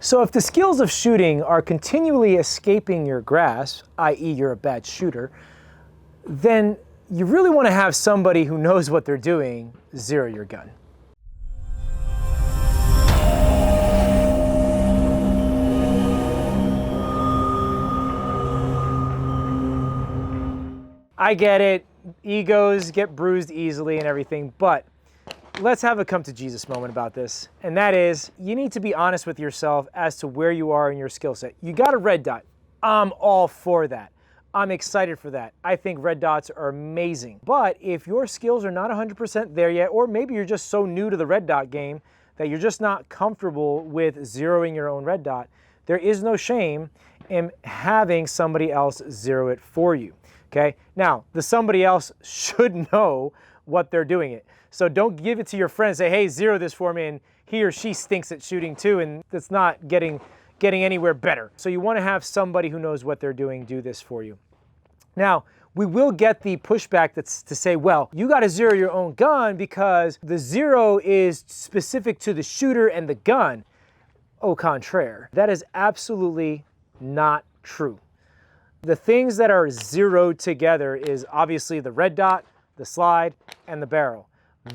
So if the skills of shooting are continually escaping your grasp, i.e. you're a bad shooter, then you really want to have somebody who knows what they're doing zero your gun. I get it, egos get bruised easily and everything, but let's have a come to Jesus moment about this. And that is, you need to be honest with yourself as to where you are in your skill set. You got a red dot. I'm all for that. I'm excited for that. I think red dots are amazing. But if your skills are not 100% there yet, or maybe you're just so new to the red dot game that you're just not comfortable with zeroing your own red dot, there is no shame in having somebody else zero it for you. Okay? Now, the somebody else should know what they're doing it. So don't give it to your friend and say, hey, zero this for me, and he or she stinks at shooting too, and that's not getting anywhere better. So you want to have somebody who knows what they're doing do this for you. Now, we will get the pushback that's to say, well, you got to zero your own gun because the zero is specific to the shooter and the gun. Au contraire. That is absolutely not true. The things that are zeroed together is obviously the red dot, the slide, and the barrel.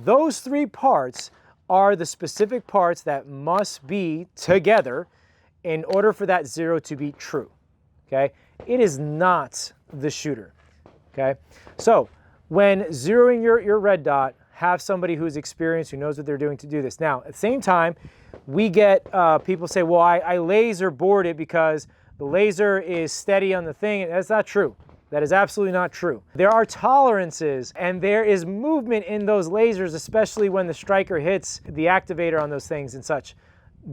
Those three parts are the specific parts that must be together in order for that zero to be true, okay? It is not the shooter, okay? So when zeroing your red dot, have somebody who's experienced, who knows what they're doing to do this. Now, at the same time, we get people say, well, I laser board it because the laser is steady on the thing. That's not true. That is absolutely not true. There are tolerances and there is movement in those lasers, especially when the striker hits the activator on those things and such.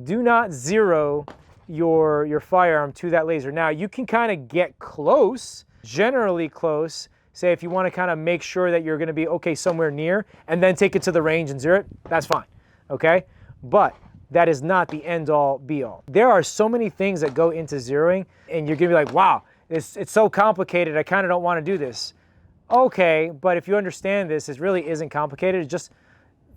Do not zero your firearm to that laser. Now, you can kind of get close, generally close, say if you want to kind of make sure that you're going to be okay somewhere near and then take it to the range and zero it, that's fine, okay? But that is not the end-all, be-all. There are so many things that go into zeroing, and you're gonna be like, wow, it's so complicated, I kind of don't want to do this. Okay, but if you understand this, it really isn't complicated, it's just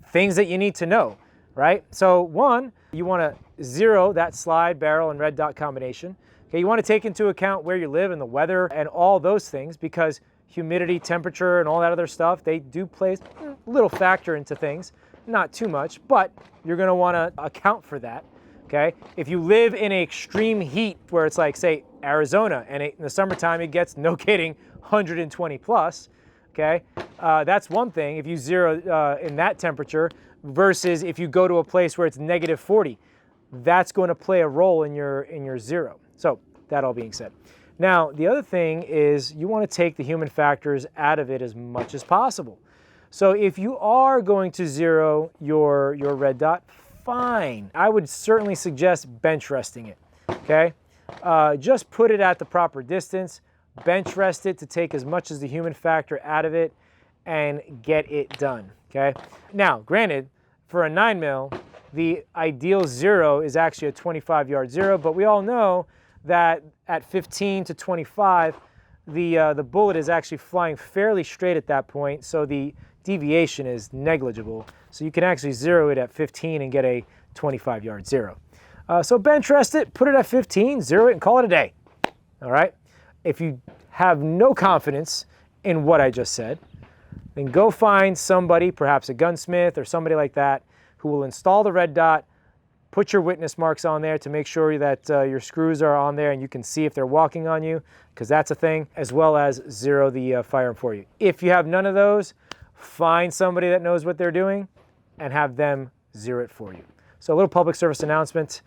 things that you need to know, right? So one, you want to zero that slide, barrel, and red dot combination. Okay, you want to take into account where you live and the weather and all those things, because humidity, temperature, and all that other stuff, they do play a little factor into things. Not too much, but you're going to want to account for that, okay? If you live in extreme heat where it's like, say, Arizona, and in the summertime it gets, no kidding, 120 plus, okay? That's one thing if you zero in that temperature versus if you go to a place where it's negative 40. That's going to play a role in your zero. So that all being said. Now, the other thing is you want to take the human factors out of it as much as possible. So if you are going to zero your red dot, fine. I would certainly suggest bench resting it, okay? Just put it at the proper distance, bench rest it to take as much as the human factor out of it and get it done, okay? Now, granted, for a 9mm, the ideal zero is actually a 25-yard zero, but we all know that at 15 to 25, the bullet is actually flying fairly straight at that point, so the deviation is negligible. So you can actually zero it at 15 and get a 25-yard zero. So bench rest it, put it at 15, zero it, and call it a day. All right? If you have no confidence in what I just said, then go find somebody, perhaps a gunsmith or somebody like that, who will install the red dot, put your witness marks on there to make sure that your screws are on there and you can see if they're walking on you, because that's a thing, as well as zero the firearm for you. If you have none of those, find somebody that knows what they're doing and have them zero it for you. So a little public service announcement.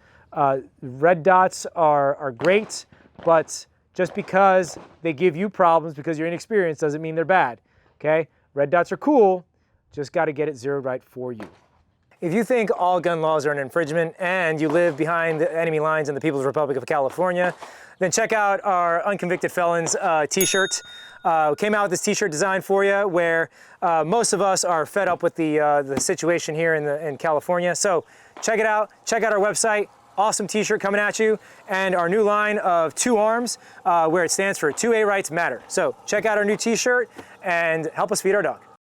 Red dots are great, but just because they give you problems because you're inexperienced doesn't mean they're bad, okay? Red dots are cool, just got to get it zeroed right for you. If you think all gun laws are an infringement and you live behind the enemy lines in the People's Republic of California, then check out our Unconvicted Felons t-shirt. We came out with this t-shirt design for you where most of us are fed up with the situation here in California. So check it out. Check out our website. Awesome t-shirt coming at you. And our new line of 2 arms where it stands for 2A Rights Matter. So check out our new t-shirt and help us feed our dog.